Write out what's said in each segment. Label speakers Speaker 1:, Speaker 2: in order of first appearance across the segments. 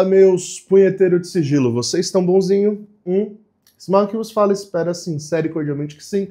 Speaker 1: Fala, meus punheteiros de sigilo, vocês estão bonzinho? Esse mago que vos fala espera sincero e cordialmente que sim.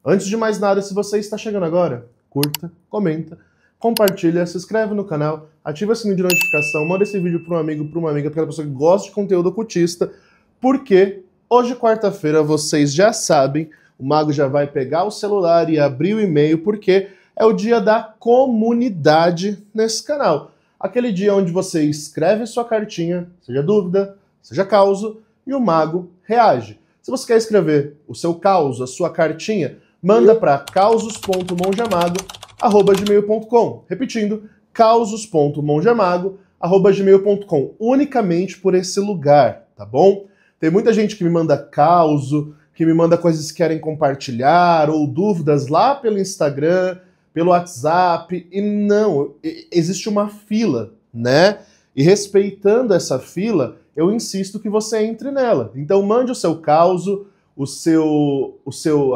Speaker 1: Antes de mais nada, se você está chegando agora, curta, comenta, compartilha, se inscreve no canal, ativa o sininho de notificação, manda esse vídeo para um amigo, para uma amiga, para aquela pessoa que gosta de conteúdo ocultista, porque hoje, quarta-feira, vocês já sabem, o mago já vai pegar o celular e abrir o e-mail, porque é o dia da comunidade nesse canal. Aquele dia onde você escreve sua cartinha, seja dúvida, seja causo, e o mago reage. Se você quer escrever o seu causo, a sua cartinha, manda para causos.mongeamago@gmail.com. Repetindo, causos.mongeamago@gmail.com. Unicamente por esse lugar, tá bom? Tem muita gente que me manda causo, que me manda coisas que querem compartilhar, ou dúvidas lá pelo Instagram, pelo WhatsApp, e não, existe uma fila, né? E respeitando essa fila, eu insisto que você entre nela. Então mande o seu causo, as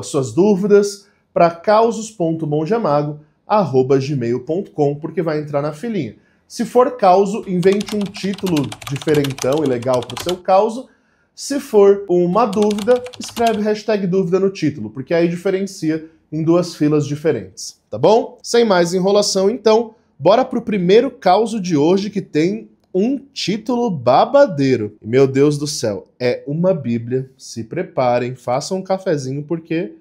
Speaker 1: suas dúvidas para causos.mongeamago@gmail.com, porque vai entrar na filinha. Se for causo, invente um título diferentão e legal para o seu causo. Se for uma dúvida, escreve hashtag dúvida no título, porque aí diferencia em duas filas diferentes, tá bom? Sem mais enrolação, então, bora pro primeiro causo de hoje, que tem um título babadeiro. Meu Deus do céu, é uma bíblia. Se preparem, façam um cafezinho, porque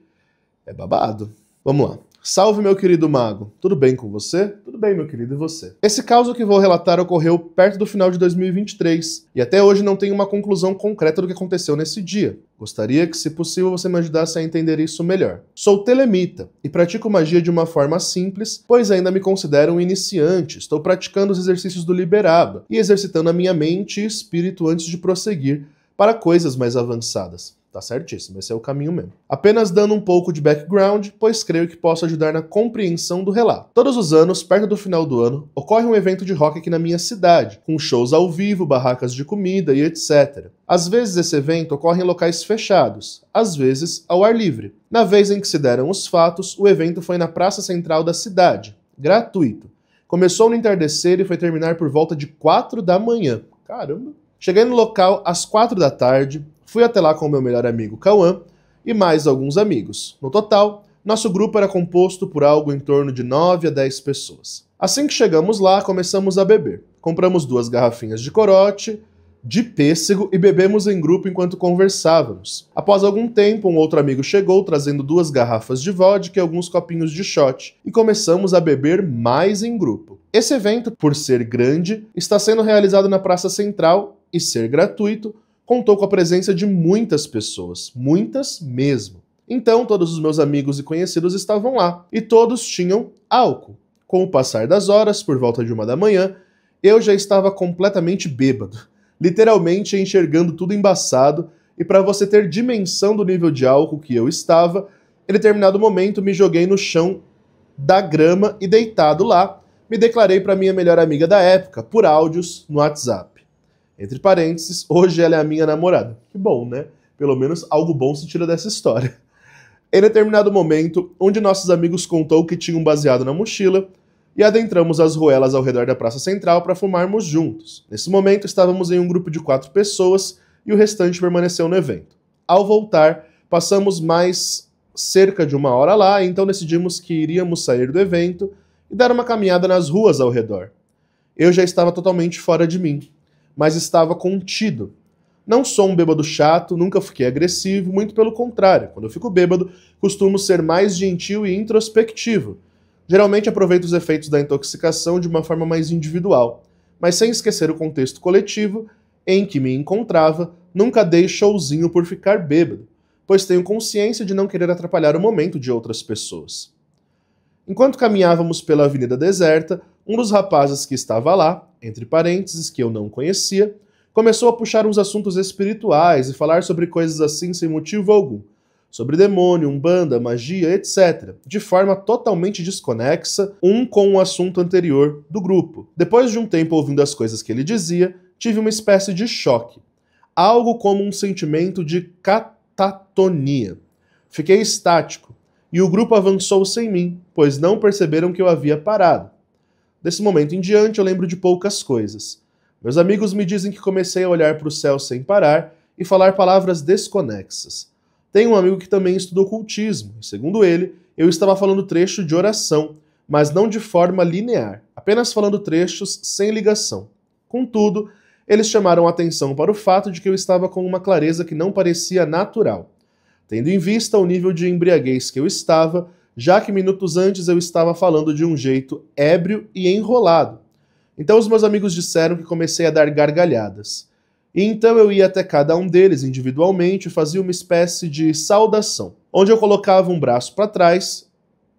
Speaker 1: é babado. Vamos lá. Salve, meu querido mago. Tudo bem com você? Tudo bem, meu querido, e você? Esse caso que vou relatar ocorreu perto do final de 2023, e até hoje não tenho uma conclusão concreta do que aconteceu nesse dia. Gostaria que, se possível, você me ajudasse a entender isso melhor. Sou telemita e pratico magia de uma forma simples, pois ainda me considero um iniciante. Estou praticando os exercícios do Liberaba e exercitando a minha mente e espírito antes de prosseguir para coisas mais avançadas. Tá certíssimo, esse é o caminho mesmo. Apenas dando um pouco de background, pois creio que posso ajudar na compreensão do relato. Todos os anos, perto do final do ano, ocorre um evento de rock aqui na minha cidade, com shows ao vivo, barracas de comida e etc. Às vezes esse evento ocorre em locais fechados, às vezes ao ar livre. Na vez em que se deram os fatos, o evento foi na praça central da cidade, gratuito. Começou no entardecer e foi terminar por volta de 4 da manhã. Caramba! Cheguei no local às 4 da tarde, fui até lá com o meu melhor amigo Cauã e mais alguns amigos. No total, nosso grupo era composto por algo em torno de 9 a 10 pessoas. Assim que chegamos lá, começamos a beber. Compramos 2 garrafinhas de corote, de pêssego e bebemos em grupo enquanto conversávamos. Após algum tempo, um outro amigo chegou trazendo 2 garrafas de vodka e alguns copinhos de shot e começamos a beber mais em grupo. Esse evento, por ser grande, está sendo realizado na Praça Central e ser gratuito, contou com a presença de muitas pessoas, muitas mesmo. Então todos os meus amigos e conhecidos estavam lá, e todos tinham álcool. Com o passar das horas, por volta de 1 da manhã, eu já estava completamente bêbado, literalmente enxergando tudo embaçado, e para você ter dimensão do nível de álcool que eu estava, em determinado momento me joguei no chão da grama e deitado lá, me declarei para minha melhor amiga da época, por áudios no WhatsApp. Entre parênteses, hoje ela é a minha namorada. Que bom, né? Pelo menos algo bom se tira dessa história. Em determinado momento, um de nossos amigos contou que tinha um baseado na mochila e adentramos as ruelas ao redor da Praça Central para fumarmos juntos. Nesse momento, estávamos em um grupo de 4 pessoas e o restante permaneceu no evento. Ao voltar, passamos mais cerca de 1 hora lá, então decidimos que iríamos sair do evento e dar uma caminhada nas ruas ao redor. Eu já estava totalmente fora de mim, mas estava contido. Não sou um bêbado chato, nunca fiquei agressivo, muito pelo contrário. Quando eu fico bêbado, costumo ser mais gentil e introspectivo. Geralmente aproveito os efeitos da intoxicação de uma forma mais individual, mas sem esquecer o contexto coletivo em que me encontrava, nunca dei showzinho por ficar bêbado, pois tenho consciência de não querer atrapalhar o momento de outras pessoas. Enquanto caminhávamos pela avenida deserta, um dos rapazes que estava lá, entre parênteses, que eu não conhecia, começou a puxar uns assuntos espirituais e falar sobre coisas assim sem motivo algum. Sobre demônio, umbanda, magia, etc. De forma totalmente desconexa, um com o assunto anterior do grupo. Depois de um tempo ouvindo as coisas que ele dizia, tive uma espécie de choque. Algo como um sentimento de catatonia. Fiquei estático, e o grupo avançou sem mim, pois não perceberam que eu havia parado. Desse momento em diante eu lembro de poucas coisas. Meus amigos me dizem que comecei a olhar para o céu sem parar e falar palavras desconexas. Tenho um amigo que também estuda ocultismo, e segundo ele, eu estava falando trecho de oração, mas não de forma linear, apenas falando trechos sem ligação. Contudo, eles chamaram atenção para o fato de que eu estava com uma clareza que não parecia natural, tendo em vista o nível de embriaguez que eu estava, já que minutos antes eu estava falando de um jeito ébrio e enrolado. Então os meus amigos disseram que comecei a dar gargalhadas. E então eu ia até cada um deles individualmente e fazia uma espécie de saudação, onde eu colocava um braço para trás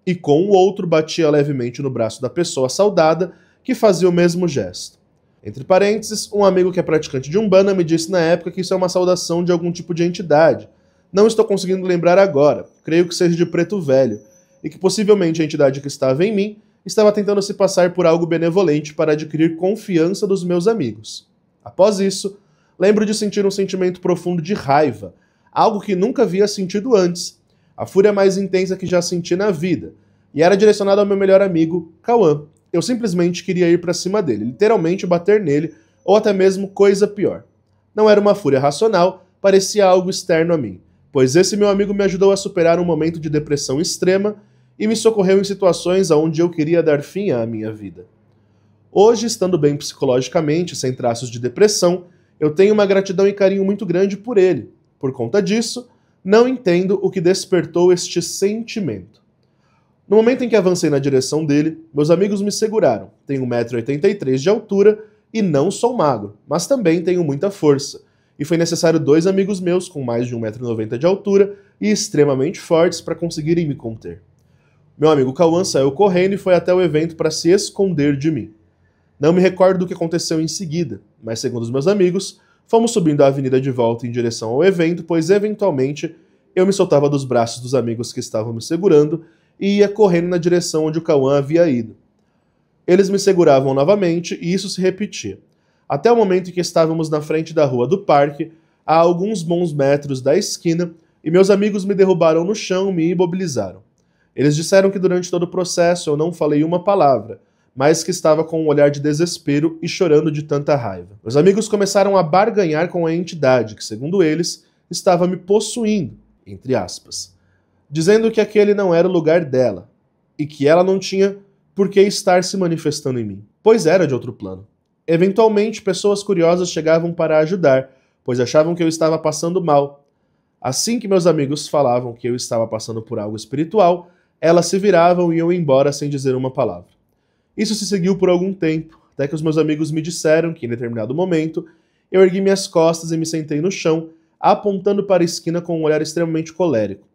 Speaker 1: e com o outro batia levemente no braço da pessoa saudada, que fazia o mesmo gesto. Entre parênteses, um amigo que é praticante de Umbanda me disse na época que isso é uma saudação de algum tipo de entidade. Não estou conseguindo lembrar agora, creio que seja de Preto Velho, e que possivelmente a entidade que estava em mim estava tentando se passar por algo benevolente para adquirir confiança dos meus amigos. Após isso, lembro de sentir um sentimento profundo de raiva, algo que nunca havia sentido antes, a fúria mais intensa que já senti na vida, e era direcionado ao meu melhor amigo, Cauã. Eu simplesmente queria ir para cima dele, literalmente bater nele, ou até mesmo coisa pior. Não era uma fúria racional, parecia algo externo a mim, pois esse meu amigo me ajudou a superar um momento de depressão extrema e me socorreu em situações onde eu queria dar fim à minha vida. Hoje, estando bem psicologicamente, sem traços de depressão, eu tenho uma gratidão e carinho muito grande por ele. Por conta disso, não entendo o que despertou este sentimento. No momento em que avancei na direção dele, meus amigos me seguraram. Tenho 1,83 m de altura e não sou magro, mas também tenho muita força. E foi necessário 2 amigos meus com mais de 1,90 m de altura e extremamente fortes para conseguirem me conter. Meu amigo Cauã saiu correndo e foi até o evento para se esconder de mim. Não me recordo do que aconteceu em seguida, mas segundo os meus amigos, fomos subindo a avenida de volta em direção ao evento, pois eventualmente eu me soltava dos braços dos amigos que estavam me segurando e ia correndo na direção onde o Cauã havia ido. Eles me seguravam novamente e isso se repetia, até o momento em que estávamos na frente da rua do parque, a alguns bons metros da esquina, e meus amigos me derrubaram no chão e me imobilizaram. Eles disseram que durante todo o processo eu não falei uma palavra, mas que estava com um olhar de desespero e chorando de tanta raiva. Meus amigos começaram a barganhar com a entidade que, segundo eles, estava me possuindo, entre aspas, dizendo que aquele não era o lugar dela, e que ela não tinha por que estar se manifestando em mim, pois era de outro plano. Eventualmente, pessoas curiosas chegavam para ajudar, pois achavam que eu estava passando mal. Assim que meus amigos falavam que eu estava passando por algo espiritual, elas se viravam e iam embora sem dizer uma palavra. Isso se seguiu por algum tempo, até que os meus amigos me disseram que, em determinado momento, eu ergui minhas costas e me sentei no chão, apontando para a esquina com um olhar extremamente colérico.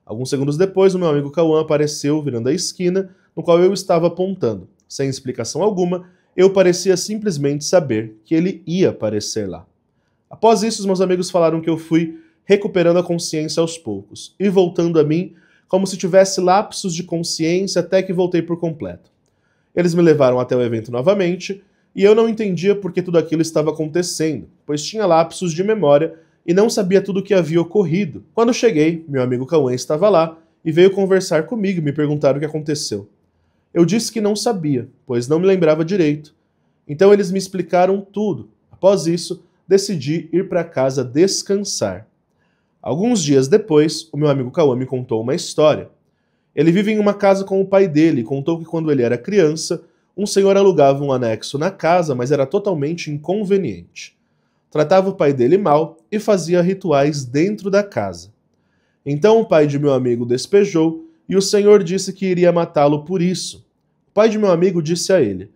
Speaker 1: Alguns segundos depois, o meu amigo Cauã apareceu virando a esquina, no qual eu estava apontando. Sem explicação alguma, eu parecia simplesmente saber que ele ia aparecer lá. Após isso, os meus amigos falaram que eu fui recuperando a consciência aos poucos, e voltando a mim como se tivesse lapsos de consciência até que voltei por completo. Eles me levaram até o evento novamente, e eu não entendia por que tudo aquilo estava acontecendo, pois tinha lapsos de memória e não sabia tudo o que havia ocorrido. Quando cheguei, meu amigo Cauã estava lá e veio conversar comigo e me perguntar o que aconteceu. Eu disse que não sabia, pois não me lembrava direito. Então eles me explicaram tudo. Após isso, decidi ir para casa descansar. Alguns dias depois, o meu amigo Cauã me contou uma história. Ele vive em uma casa com o pai dele e contou que quando ele era criança, um senhor alugava um anexo na casa, mas era totalmente inconveniente. Tratava o pai dele mal e fazia rituais dentro da casa. Então o pai de meu amigo despejou e o senhor disse que iria matá-lo por isso. O pai de meu amigo disse a ele: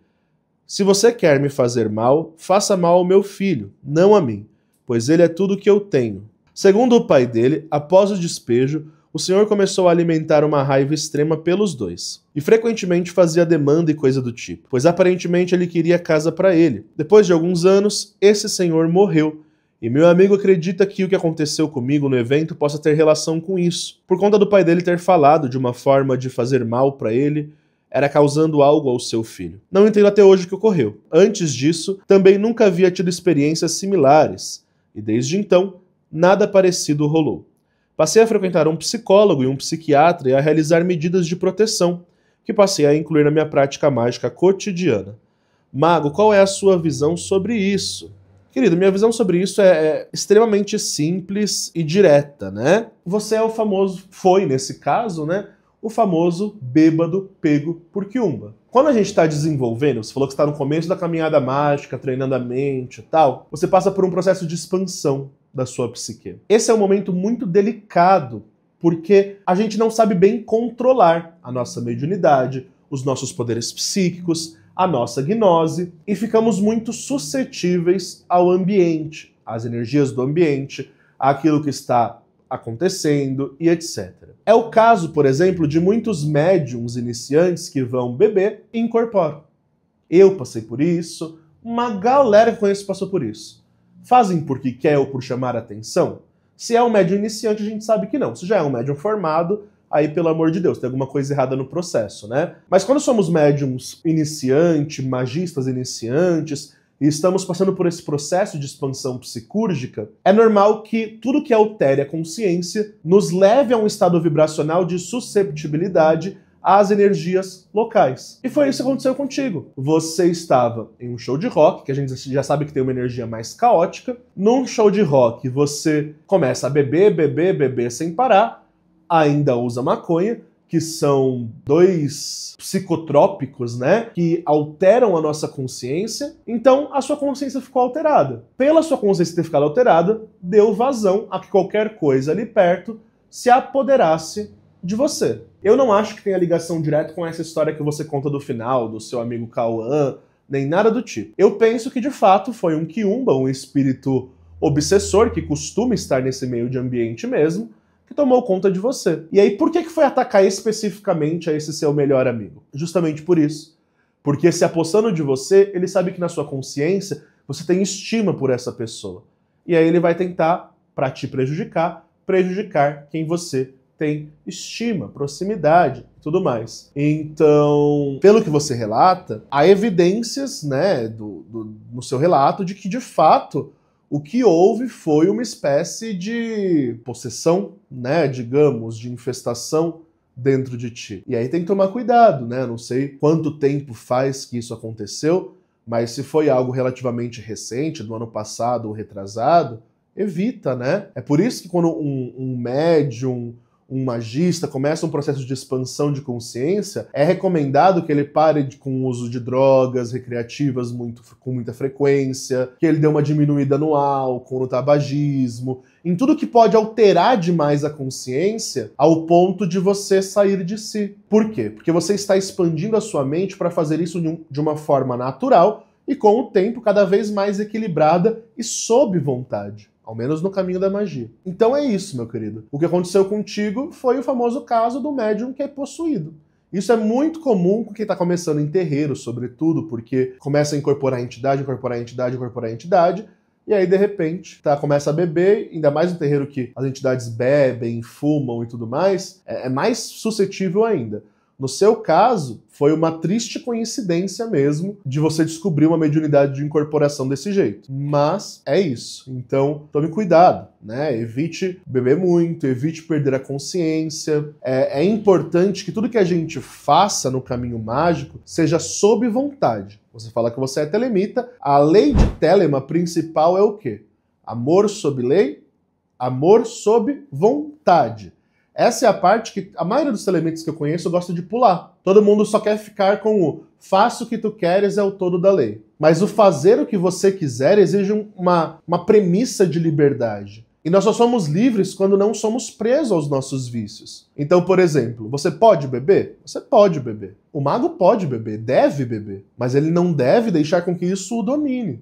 Speaker 1: "Se você quer me fazer mal, faça mal ao meu filho, não a mim, pois ele é tudo o que eu tenho." Segundo o pai dele, após o despejo, o senhor começou a alimentar uma raiva extrema pelos dois, e frequentemente fazia demanda e coisa do tipo, pois aparentemente ele queria casa para ele. Depois de alguns anos, esse senhor morreu, e meu amigo acredita que o que aconteceu comigo no evento possa ter relação com isso, por conta do pai dele ter falado de uma forma de fazer mal para ele, era causando algo ao seu filho. Não entendo até hoje o que ocorreu. Antes disso, também nunca havia tido experiências similares, e desde então, nada parecido rolou. Passei a frequentar um psicólogo e um psiquiatra e a realizar medidas de proteção, que passei a incluir na minha prática mágica cotidiana. Mago, qual é a sua visão sobre isso? Querido, minha visão sobre isso é extremamente simples e direta, né? Você é o famoso, foi nesse caso, né? O famoso bêbado pego por quiumba. Quando a gente está desenvolvendo, você falou que está no começo da caminhada mágica, treinando a mente e tal, você passa por um processo de expansão da sua psique. Esse é um momento muito delicado, porque a gente não sabe bem controlar a nossa mediunidade, os nossos poderes psíquicos, a nossa gnose, e ficamos muito suscetíveis ao ambiente, às energias do ambiente, àquilo que está acontecendo e etc. É o caso, por exemplo, de muitos médiums iniciantes que vão beber e incorporam. Eu passei por isso, uma galera que conheço passou por isso. Fazem porque quer ou por chamar a atenção? Se é um médium iniciante, a gente sabe que não. Se já é um médium formado, aí, pelo amor de Deus, tem alguma coisa errada no processo, né? Mas quando somos médiums iniciantes, magistas iniciantes, e estamos passando por esse processo de expansão psicúrgica, é normal que tudo que altere a consciência nos leve a um estado vibracional de susceptibilidade às energias locais. E foi isso que aconteceu contigo. Você estava em um show de rock, que a gente já sabe que tem uma energia mais caótica. Num show de rock, você começa a beber sem parar, ainda usa maconha, que são dois psicotrópicos, né, que alteram a nossa consciência. Então, a sua consciência ficou alterada. Pela sua consciência ter ficado alterada, deu vazão a que qualquer coisa ali perto se apoderasse de você. Eu não acho que tenha ligação direta com essa história que você conta do final, do seu amigo Cauã, nem nada do tipo. Eu penso que, de fato, foi um quiumba, um espírito obsessor que costuma estar nesse meio de ambiente mesmo, que tomou conta de você. E aí, por que foi atacar especificamente a esse seu melhor amigo? Justamente por isso. Porque se apossando de você, ele sabe que na sua consciência você tem estima por essa pessoa. E aí ele vai tentar, para te prejudicar quem você tem estima, proximidade e tudo mais. Então, pelo que você relata, há evidências, né, no seu relato de que, de fato, o que houve foi uma espécie de possessão, né, digamos, de infestação dentro de ti. E aí tem que tomar cuidado, né? Não sei quanto tempo faz que isso aconteceu, mas se foi algo relativamente recente, do ano passado ou retrasado, evita, né? É por isso que quando um médium, um magista começa um processo de expansão de consciência, é recomendado que ele pare com o uso de drogas recreativas com muita frequência, que ele dê uma diminuída no álcool, no tabagismo, em tudo que pode alterar demais a consciência ao ponto de você sair de si. Por quê? Porque você está expandindo a sua mente para fazer isso de uma forma natural e, com o tempo, cada vez mais equilibrada e sob vontade. Ao menos no caminho da magia. Então é isso, meu querido. O que aconteceu contigo foi o famoso caso do médium que é possuído. Isso é muito comum com quem está começando em terreiro, sobretudo, porque começa a incorporar entidade, e aí, de repente, começa a beber, ainda mais no terreiro que as entidades bebem, fumam e tudo mais, é mais suscetível ainda. No seu caso, foi uma triste coincidência mesmo de você descobrir uma mediunidade de incorporação desse jeito. Mas é isso. Então, tome cuidado, né? Evite beber muito, evite perder a consciência. É importante que tudo que a gente faça no caminho mágico seja sob vontade. Você fala que você é telemita. A lei de Telema principal é o quê? Amor sob lei, amor sob vontade. Essa é a parte que a maioria dos telemitas que eu conheço gosta de pular. Todo mundo só quer ficar com o faça o que tu queres é o todo da lei. Mas o fazer o que você quiser exige uma premissa de liberdade. E nós só somos livres quando não somos presos aos nossos vícios. Então, por exemplo, você pode beber? Você pode beber. O mago pode beber, deve beber. Mas ele não deve deixar com que isso o domine.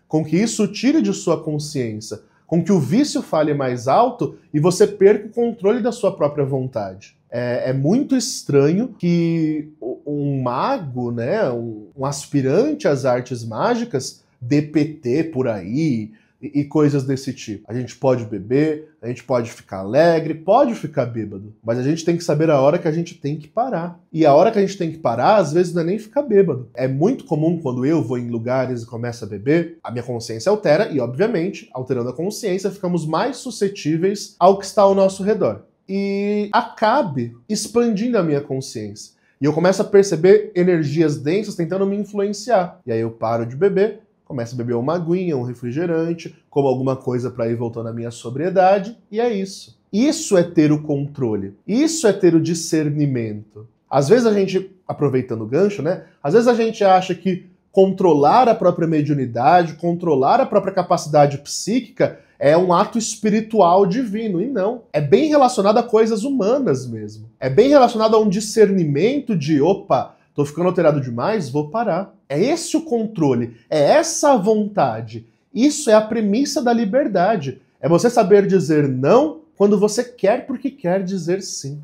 Speaker 1: Com que isso o tire de sua consciência. Com que o vício fale mais alto e você perca o controle da sua própria vontade. É muito estranho que um mago, né, um aspirante às artes mágicas, dê PT por aí e coisas desse tipo. A gente pode beber, a gente pode ficar alegre, pode ficar bêbado, mas a gente tem que saber a hora que a gente tem que parar. E a hora que a gente tem que parar, às vezes não é nem ficar bêbado. É muito comum quando eu vou em lugares e começo a beber, a minha consciência altera e, obviamente, alterando a consciência, ficamos mais suscetíveis ao que está ao nosso redor. E acabe expandindo a minha consciência. E eu começo a perceber energias densas tentando me influenciar. E aí eu paro de beber, começo a beber uma aguinha, um refrigerante, como alguma coisa para ir voltando à minha sobriedade, e é isso. Isso é ter o controle. Isso é ter o discernimento. Às vezes a gente, aproveitando o gancho, né? Às vezes a gente acha que controlar a própria mediunidade, controlar a própria capacidade psíquica é um ato espiritual divino. E não. É bem relacionado a coisas humanas mesmo. É bem relacionado a um discernimento de, opa, tô ficando alterado demais, vou parar. É esse o controle, é essa a vontade. Isso é a premissa da liberdade. É você saber dizer não quando você quer porque quer dizer sim.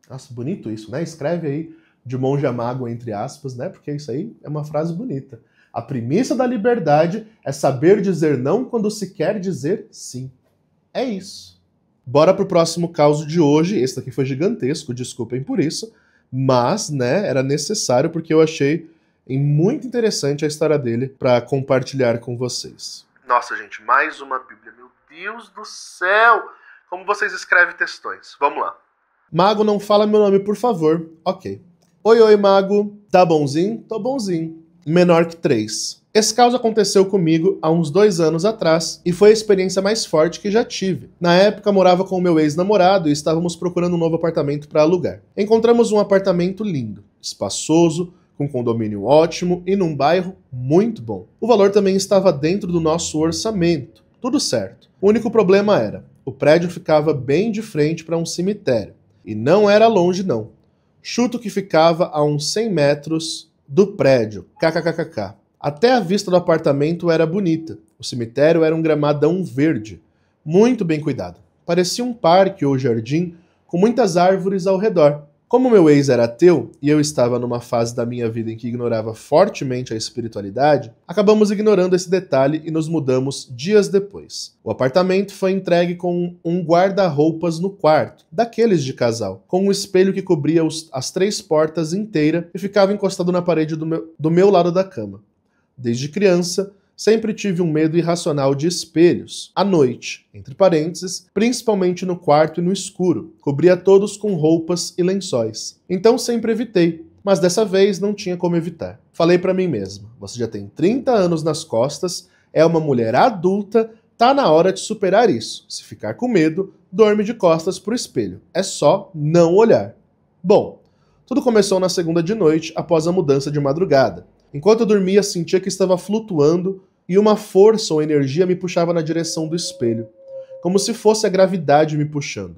Speaker 1: Nossa, bonito isso, né? Escreve aí de monge a mago, entre aspas, né? Porque isso aí é uma frase bonita. A premissa da liberdade é saber dizer não quando se quer dizer sim. É isso. Bora pro próximo caso de hoje. Esse daqui foi gigantesco, desculpem por isso. Mas, né, era necessário porque eu achei muito interessante a história dele para compartilhar com vocês. Nossa, gente, mais uma Bíblia. Meu Deus do céu! Como vocês escrevem textões? Vamos lá. Mago, não fala meu nome, por favor. Ok. Oi, Mago. Tá bonzinho? Tô bonzinho. Menor que 3. Esse caso aconteceu comigo há uns 2 anos atrás e foi a experiência mais forte que já tive. Na época, morava com o meu ex-namorado e estávamos procurando um novo apartamento para alugar. Encontramos um apartamento lindo, espaçoso, com condomínio ótimo e num bairro muito bom. O valor também estava dentro do nosso orçamento. Tudo certo. O único problema era, o prédio ficava bem de frente para um cemitério. E não era longe, não. Chuto que ficava a uns 100 metros do prédio. KKKKK. Até a vista do apartamento era bonita. O cemitério era um gramadão verde. Muito bem cuidado. Parecia um parque ou jardim com muitas árvores ao redor. Como meu ex era ateu e eu estava numa fase da minha vida em que ignorava fortemente a espiritualidade, acabamos ignorando esse detalhe e nos mudamos dias depois. O apartamento foi entregue com um guarda-roupas no quarto, daqueles de casal, com um espelho que cobria as 3 portas inteira e ficava encostado na parede do meu lado da cama. Desde criança, sempre tive um medo irracional de espelhos. À noite, entre parênteses, principalmente no quarto e no escuro. Cobria todos com roupas e lençóis. Então sempre evitei, mas dessa vez não tinha como evitar. Falei pra mim mesma, você já tem 30 anos nas costas, é uma mulher adulta, tá na hora de superar isso. Se ficar com medo, dorme de costas pro espelho. É só não olhar. Bom, tudo começou na segunda de noite, após a mudança de madrugada. Enquanto eu dormia, sentia que estava flutuando e uma força ou energia me puxava na direção do espelho, como se fosse a gravidade me puxando.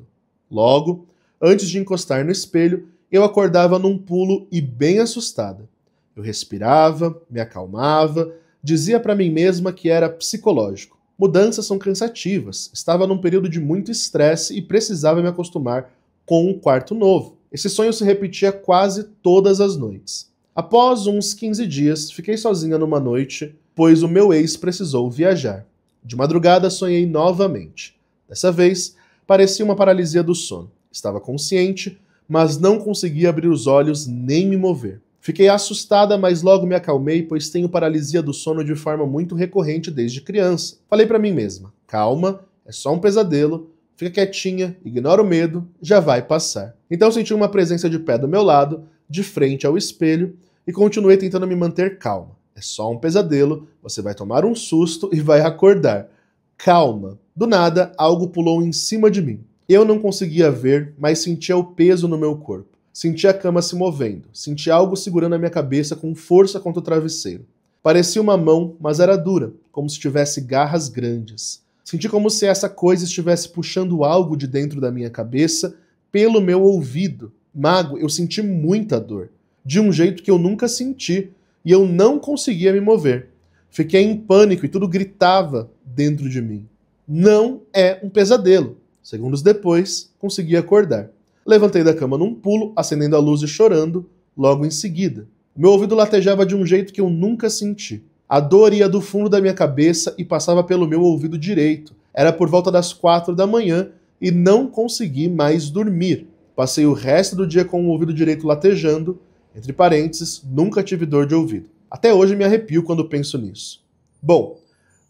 Speaker 1: Logo, antes de encostar no espelho, eu acordava num pulo e bem assustada. Eu respirava, me acalmava, dizia para mim mesma que era psicológico. Mudanças são cansativas, estava num período de muito estresse e precisava me acostumar com um quarto novo. Esse sonho se repetia quase todas as noites. Após uns 15 dias, fiquei sozinha numa noite, pois o meu ex precisou viajar. De madrugada sonhei novamente. Dessa vez, parecia uma paralisia do sono. Estava consciente, mas não conseguia abrir os olhos nem me mover. Fiquei assustada, mas logo me acalmei, pois tenho paralisia do sono de forma muito recorrente desde criança. Falei pra mim mesma, calma, é só um pesadelo, fica quietinha, ignora o medo, já vai passar. Então senti uma presença de pé do meu lado, de frente ao espelho, e continuei tentando me manter calma. É só um pesadelo, você vai tomar um susto e vai acordar. Calma. Do nada, algo pulou em cima de mim. Eu não conseguia ver, mas sentia o peso no meu corpo. Sentia a cama se movendo. Sentia algo segurando a minha cabeça com força contra o travesseiro. Parecia uma mão, mas era dura, como se tivesse garras grandes. Senti como se essa coisa estivesse puxando algo de dentro da minha cabeça pelo meu ouvido. Mago, eu senti muita dor. De um jeito que eu nunca senti, e eu não conseguia me mover. Fiquei em pânico e tudo gritava dentro de mim. Não é um pesadelo. Segundos depois, consegui acordar. Levantei da cama num pulo, acendendo a luz e chorando, logo em seguida. Meu ouvido latejava de um jeito que eu nunca senti. A dor ia do fundo da minha cabeça e passava pelo meu ouvido direito. Era por volta das 4 da manhã e não consegui mais dormir. Passei o resto do dia com o ouvido direito latejando. Entre parênteses, nunca tive dor de ouvido. Até hoje me arrepio quando penso nisso. Bom,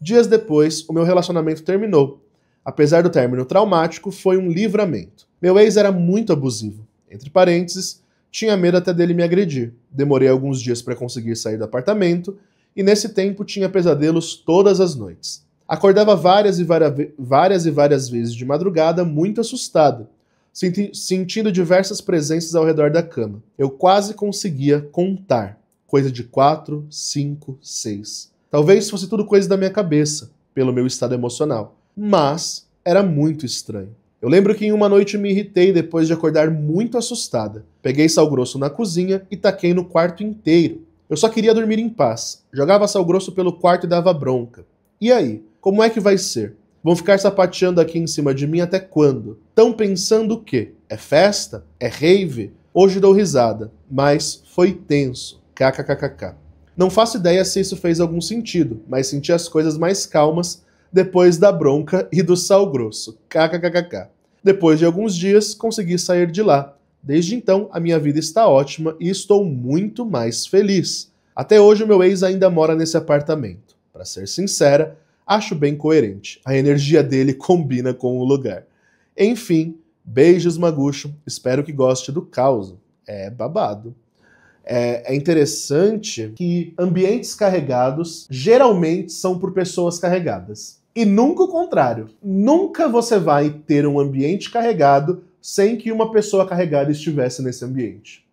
Speaker 1: dias depois, o meu relacionamento terminou. Apesar do término traumático, foi um livramento. Meu ex era muito abusivo. Entre parênteses, Tinha medo até dele me agredir. Demorei alguns dias para conseguir sair do apartamento, e nesse tempo tinha pesadelos todas as noites. Acordava várias e várias vezes de madrugada, muito assustado, sentindo diversas presenças ao redor da cama. Eu quase conseguia contar. Coisa de 4, 5, 6. Talvez fosse tudo coisa da minha cabeça, pelo meu estado emocional. Mas era muito estranho. Eu lembro que em uma noite me irritei depois de acordar muito assustada. Peguei sal grosso na cozinha e taquei no quarto inteiro. Eu só queria dormir em paz. Jogava sal grosso pelo quarto e dava bronca. E aí? Como é que vai ser? Vão ficar sapateando aqui em cima de mim até quando? Tão pensando o quê? É festa? É rave? Hoje dou risada, mas foi tenso. KKKKK. Não faço ideia se isso fez algum sentido, mas senti as coisas mais calmas depois da bronca e do sal grosso. KKKKK. Depois de alguns dias, consegui sair de lá. Desde então, a minha vida está ótima e estou muito mais feliz. Até hoje, o meu ex ainda mora nesse apartamento. Para ser sincera, acho bem coerente. A energia dele combina com o lugar. Enfim, beijos, Magucho. Espero que goste do caos. É babado. É interessante que ambientes carregados geralmente são por pessoas carregadas. E nunca o contrário. Nunca você vai ter um ambiente carregado sem que uma pessoa carregada estivesse nesse ambiente.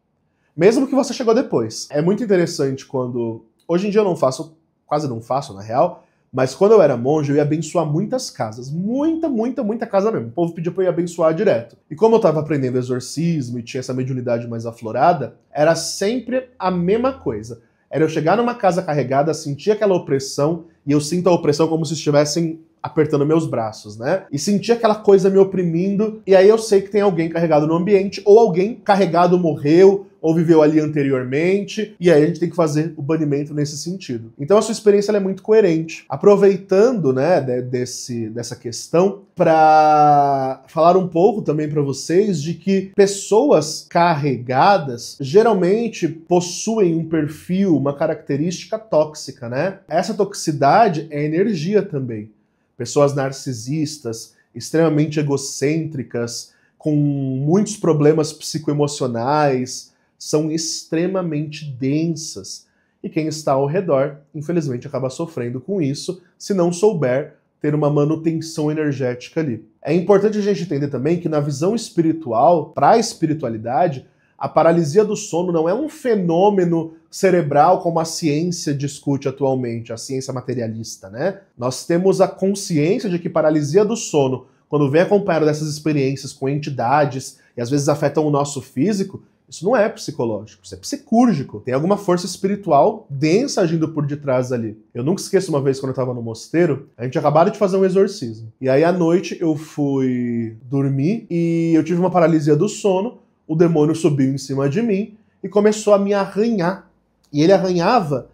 Speaker 1: Mesmo que você chegou depois. É muito interessante quando... Hoje em dia eu não faço, quase não faço na real, mas quando eu era monge eu ia abençoar muitas casas. Muita casa mesmo. O povo pedia pra eu ir abençoar direto. E como eu tava aprendendo exorcismo e tinha essa mediunidade mais aflorada, era sempre a mesma coisa. Era eu chegar numa casa carregada, sentir aquela opressão, e eu sinto a opressão como se estivessem apertando meus braços, né? E sentir aquela coisa me oprimindo, e aí eu sei que tem alguém carregado no ambiente, ou alguém carregado morreu, ou viveu ali anteriormente, e aí a gente tem que fazer o banimento nesse sentido. Então a sua experiência ela é muito coerente. Aproveitando, né, dessa questão, para falar um pouco também para vocês de que pessoas carregadas geralmente possuem um perfil, uma característica tóxica, né? Essa toxicidade é energia também. Pessoas narcisistas, extremamente egocêntricas, com muitos problemas psicoemocionais, são extremamente densas. E quem está ao redor, infelizmente, acaba sofrendo com isso, se não souber ter uma manutenção energética ali. É importante a gente entender também que na visão espiritual, para a espiritualidade, a paralisia do sono não é um fenômeno cerebral como a ciência discute atualmente, a ciência materialista, né? Nós temos a consciência de que paralisia do sono, quando vem acompanhado dessas experiências com entidades e às vezes afetam o nosso físico, isso não é psicológico, isso é psicúrgico. Tem alguma força espiritual densa agindo por detrás ali. Eu nunca esqueço uma vez quando eu estava no mosteiro, a gente acabara de fazer um exorcismo. E aí à noite eu fui dormir e eu tive uma paralisia do sono, o demônio subiu em cima de mim e começou a me arranhar. E ele arranhava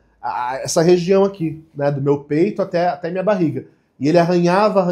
Speaker 1: essa região aqui, né, do meu peito até minha barriga. E ele arranhava,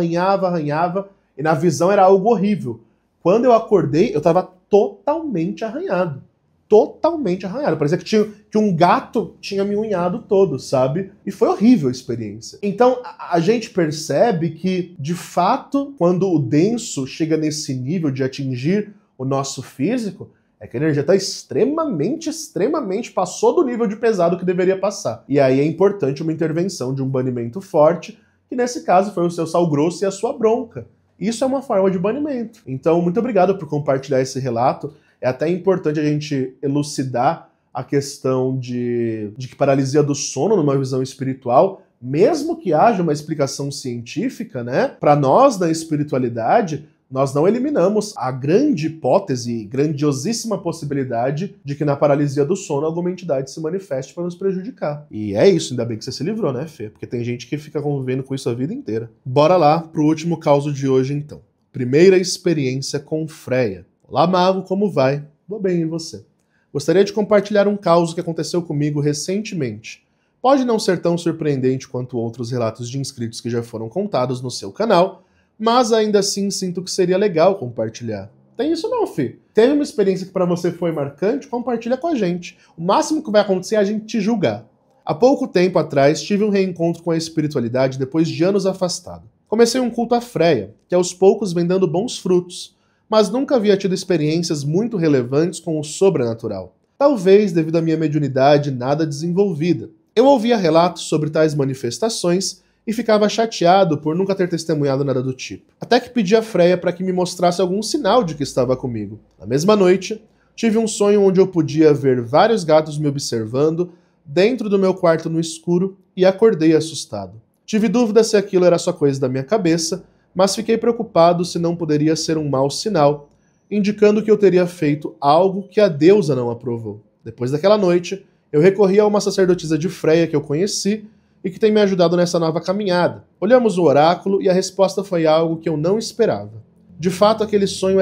Speaker 1: e na visão era algo horrível. Quando eu acordei, eu estava totalmente arranhado. Totalmente arranhado. Parecia que um gato tinha me unhado todo, sabe? E foi horrível a experiência. Então, a gente percebe que, de fato, quando o denso chega nesse nível de atingir o nosso físico, é que a energia está extremamente passou do nível de pesado que deveria passar. E aí é importante uma intervenção de um banimento forte, que nesse caso foi o seu sal grosso e a sua bronca. Isso é uma forma de banimento. Então, muito obrigado por compartilhar esse relato. É até importante a gente elucidar a questão de que paralisia do sono, numa visão espiritual, mesmo que haja uma explicação científica, né? Para nós, na espiritualidade, nós não eliminamos a grande hipótese, grandiosíssima possibilidade de que na paralisia do sono alguma entidade se manifeste para nos prejudicar. E é isso, ainda bem que você se livrou, né, Fê? Porque tem gente que fica convivendo com isso a vida inteira. Bora lá pro último caso de hoje, então. Primeira experiência com Freya. Olá, mago, como vai? Vou bem, e você? Gostaria de compartilhar um caso que aconteceu comigo recentemente. Pode não ser tão surpreendente quanto outros relatos de inscritos que já foram contados no seu canal, mas ainda assim sinto que seria legal compartilhar. Tem isso não, fi. Teve uma experiência que pra você foi marcante? Compartilha com a gente. O máximo que vai acontecer é a gente te julgar. Há pouco tempo atrás, tive um reencontro com a espiritualidade depois de anos afastado. Comecei um culto a Freya, que aos poucos vem dando bons frutos, mas nunca havia tido experiências muito relevantes com o sobrenatural. Talvez devido à minha mediunidade nada desenvolvida. Eu ouvia relatos sobre tais manifestações e ficava chateado por nunca ter testemunhado nada do tipo. Até que pedi a Freya para que me mostrasse algum sinal de que estava comigo. Na mesma noite, tive um sonho onde eu podia ver vários gatos me observando dentro do meu quarto no escuro e acordei assustado. Tive dúvida se aquilo era só coisa da minha cabeça, mas fiquei preocupado se não poderia ser um mau sinal, indicando que eu teria feito algo que a deusa não aprovou. Depois daquela noite, eu recorri a uma sacerdotisa de Freya que eu conheci e que tem me ajudado nessa nova caminhada. Olhamos o oráculo e a resposta foi algo que eu não esperava. De fato, aquele sonho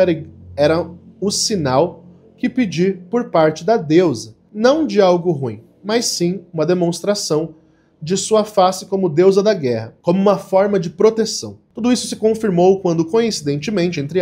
Speaker 1: era o sinal que pedi por parte da deusa, não de algo ruim, mas sim uma demonstração de sua face como deusa da guerra, como uma forma de proteção. Tudo isso se confirmou quando, coincidentemente, entre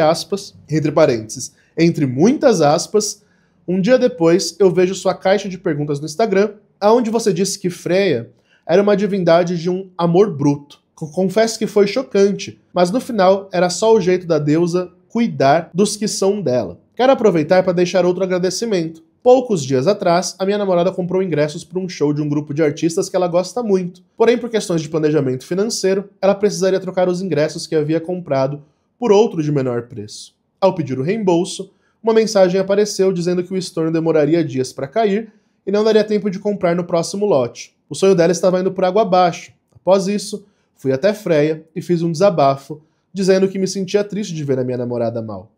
Speaker 1: parênteses, entre muitas aspas, um dia depois eu vejo sua caixa de perguntas no Instagram, aonde você disse que Freya era uma divindade de um amor bruto. Confesso que foi chocante, mas no final era só o jeito da deusa cuidar dos que são dela. Quero aproveitar para deixar outro agradecimento. Poucos dias atrás, a minha namorada comprou ingressos para um show de um grupo de artistas que ela gosta muito. Porém, por questões de planejamento financeiro, ela precisaria trocar os ingressos que havia comprado por outro de menor preço. Ao pedir o reembolso, uma mensagem apareceu dizendo que o estorno demoraria dias para cair e não daria tempo de comprar no próximo lote. O sonho dela estava indo por água abaixo. Após isso, fui até Freya e fiz um desabafo, dizendo que me sentia triste de ver a minha namorada mal.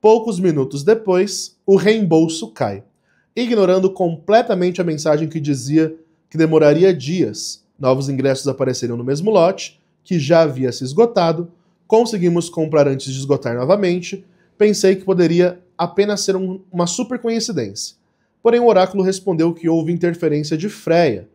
Speaker 1: Poucos minutos depois, o reembolso cai, ignorando completamente a mensagem que dizia que demoraria dias. Novos ingressos apareceram no mesmo lote, que já havia se esgotado, conseguimos comprar antes de esgotar novamente, pensei que poderia apenas ser uma super coincidência. Porém, o oráculo respondeu que houve interferência de Freya.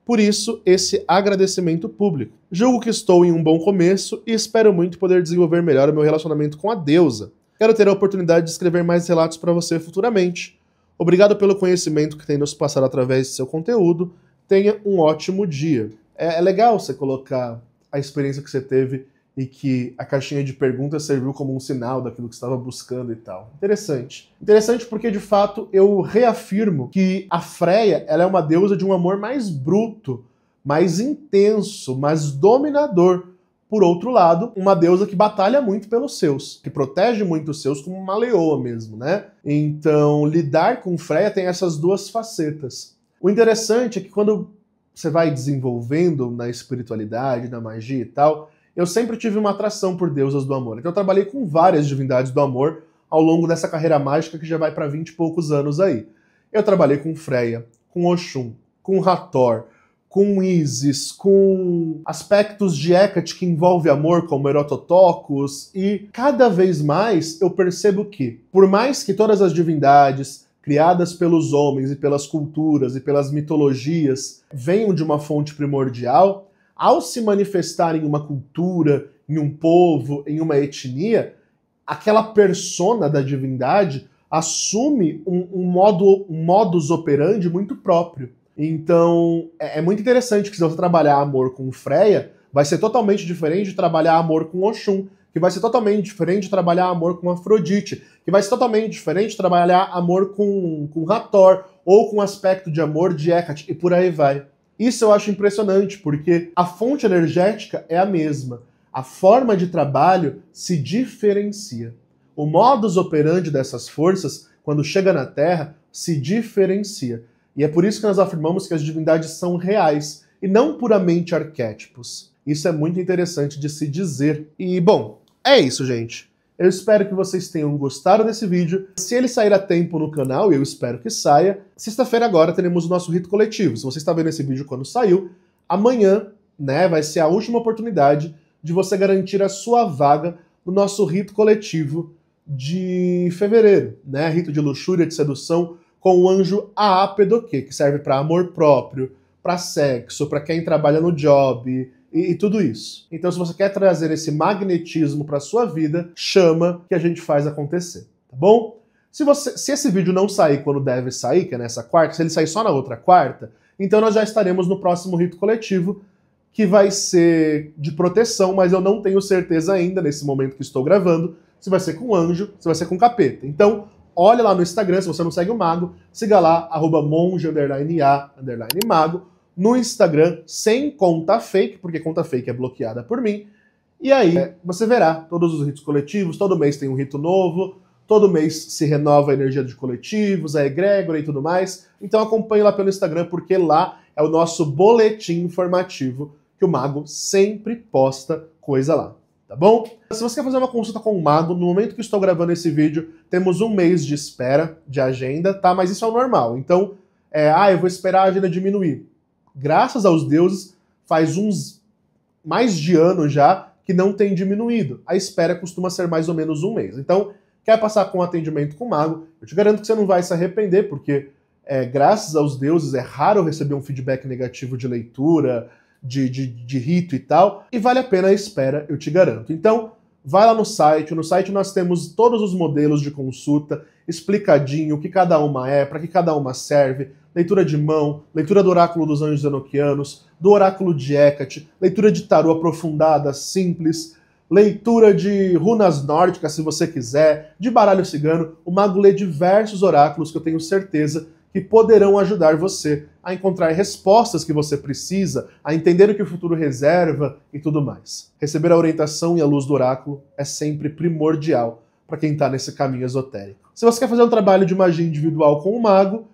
Speaker 1: Por isso, esse agradecimento público. Julgo que estou em um bom começo e espero muito poder desenvolver melhor o meu relacionamento com a deusa. Quero ter a oportunidade de escrever mais relatos para você futuramente. Obrigado pelo conhecimento que tem nos passado através de seu conteúdo. Tenha um ótimo dia. É legal você colocar a experiência que você teve e que a caixinha de perguntas serviu como um sinal daquilo que você estava buscando e tal. Interessante. Interessante porque, de fato, eu reafirmo que a Freya ela é uma deusa de um amor mais bruto, mais intenso, mais dominador. Por outro lado, uma deusa que batalha muito pelos seus, que protege muito os seus como uma leoa mesmo, né? Então, lidar com Freya tem essas duas facetas. O interessante é que quando você vai desenvolvendo na espiritualidade, na magia e tal, eu sempre tive uma atração por deusas do amor. Então eu trabalhei com várias divindades do amor ao longo dessa carreira mágica que já vai para 20 e poucos anos aí. Eu trabalhei com Freya, com Oxum, com Hathor, com Isis, com aspectos de Hecate que envolve amor, como Erototokos, e cada vez mais eu percebo que, por mais que todas as divindades criadas pelos homens e pelas culturas e pelas mitologias venham de uma fonte primordial, ao se manifestar em uma cultura, em um povo, em uma etnia, aquela persona da divindade assume um modus operandi muito próprio. Então, é muito interessante que se você trabalhar amor com Freya, vai ser totalmente diferente de trabalhar amor com Oxum, que vai ser totalmente diferente de trabalhar amor com Afrodite, que vai ser totalmente diferente de trabalhar amor com Hathor, ou com aspecto de amor de Hecate, e por aí vai. Isso eu acho impressionante, porque a fonte energética é a mesma. A forma de trabalho se diferencia. O modus operandi dessas forças, quando chega na Terra, se diferencia. E é por isso que nós afirmamos que as divindades são reais, e não puramente arquétipos. Isso é muito interessante de se dizer. E, bom, é isso, gente. Eu espero que vocês tenham gostado desse vídeo. Se ele sair a tempo no canal, e eu espero que saia, sexta-feira agora teremos o nosso rito coletivo. Se você está vendo esse vídeo quando saiu, amanhã, né, vai ser a última oportunidade de você garantir a sua vaga no nosso rito coletivo de fevereiro, né? Rito de luxúria, de sedução, com o anjo Aapedoque, que serve para amor próprio, para sexo, para quem trabalha no job e tudo isso. Então, se você quer trazer esse magnetismo para sua vida, chama que a gente faz acontecer, tá bom? Se esse vídeo não sair quando deve sair, que é nessa quarta, se ele sair só na outra quarta, então nós já estaremos no próximo rito coletivo, que vai ser de proteção, mas eu não tenho certeza ainda, nesse momento que estou gravando, se vai ser com anjo, se vai ser com capeta. Então, olha lá no Instagram, se você não segue o Mago, siga lá, @monge_a_mago, no Instagram, sem conta fake, porque conta fake é bloqueada por mim. E aí, você verá todos os ritos coletivos, todo mês tem um rito novo, todo mês se renova a energia de coletivos, a egrégora e tudo mais. Então acompanhe lá pelo Instagram, porque lá é o nosso boletim informativo, que o Mago sempre posta coisa lá, tá bom? Se você quer fazer uma consulta com o Mago, no momento que estou gravando esse vídeo, temos um mês de espera de agenda, tá? Mas isso é o normal. Então, eu vou esperar a agenda diminuir. Graças aos deuses, faz mais de ano já que não tem diminuído. A espera costuma ser mais ou menos um mês. Então, quer passar com atendimento com o Mago, eu te garanto que você não vai se arrepender, porque graças aos deuses é raro eu receber um feedback negativo de leitura, de rito e tal, e vale a pena a espera, eu te garanto. Então, vai lá no site nós temos todos os modelos de consulta, explicadinho o que cada uma é, para que cada uma serve, leitura de mão, leitura do oráculo dos anjos enoquianos, do oráculo de Hecate, leitura de tarô aprofundada, simples, leitura de runas nórdicas, se você quiser, de baralho cigano. O Mago lê diversos oráculos que eu tenho certeza que poderão ajudar você a encontrar respostas que você precisa, a entender o que o futuro reserva e tudo mais. Receber a orientação e a luz do oráculo é sempre primordial para quem está nesse caminho esotérico. Se você quer fazer um trabalho de magia individual com o Mago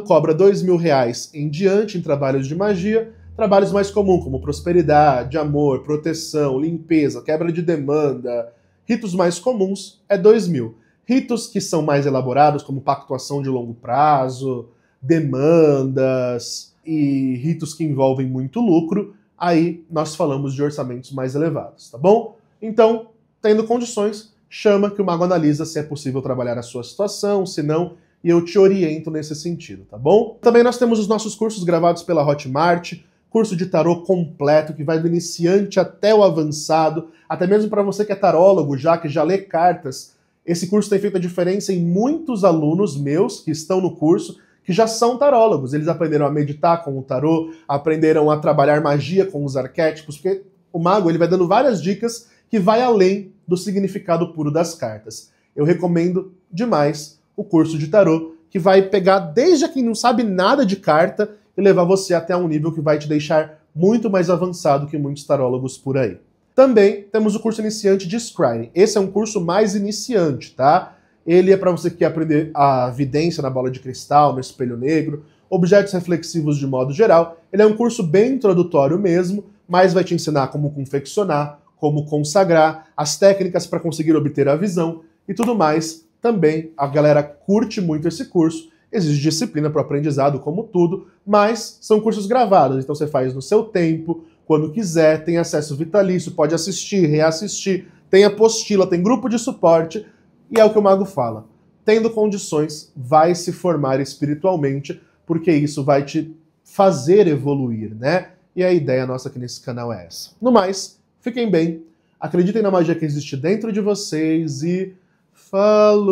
Speaker 1: cobra R$2.000 em diante em trabalhos de magia. Trabalhos mais comuns, como prosperidade, amor, proteção, limpeza, quebra de demanda. Ritos mais comuns é 2.000. Ritos que são mais elaborados, como pactuação de longo prazo, demandas e ritos que envolvem muito lucro, aí nós falamos de orçamentos mais elevados, tá bom? Então, tendo condições, chama que o Mago analisa se é possível trabalhar a sua situação, se não, e eu te oriento nesse sentido, tá bom? Também nós temos os nossos cursos gravados pela Hotmart, curso de tarô completo, que vai do iniciante até o avançado, até mesmo para você que é tarólogo já, que já lê cartas. Esse curso tem feito a diferença em muitos alunos meus que estão no curso, que já são tarólogos. Eles aprenderam a meditar com o tarô, aprenderam a trabalhar magia com os arquétipos, porque o Mago ele vai dando várias dicas que vai além do significado puro das cartas. Eu recomendo demais o curso de tarô, que vai pegar desde quem não sabe nada de carta e levar você até um nível que vai te deixar muito mais avançado que muitos tarólogos por aí. Também temos o curso iniciante de Scrying. Esse é um curso mais iniciante, tá? Ele é para você que quer aprender a vidência na bola de cristal, no espelho negro, objetos reflexivos de modo geral. Ele é um curso bem introdutório mesmo, mas vai te ensinar como confeccionar, como consagrar, as técnicas para conseguir obter a visão e tudo mais. Também a galera curte muito esse curso, exige disciplina para o aprendizado, como tudo, mas são cursos gravados, então você faz no seu tempo, quando quiser, tem acesso vitalício, pode assistir, reassistir, tem apostila, tem grupo de suporte, e é o que o Mago fala. Tendo condições, vai se formar espiritualmente, porque isso vai te fazer evoluir, né? E a ideia nossa aqui nesse canal é essa. No mais, fiquem bem, acreditem na magia que existe dentro de vocês e falou!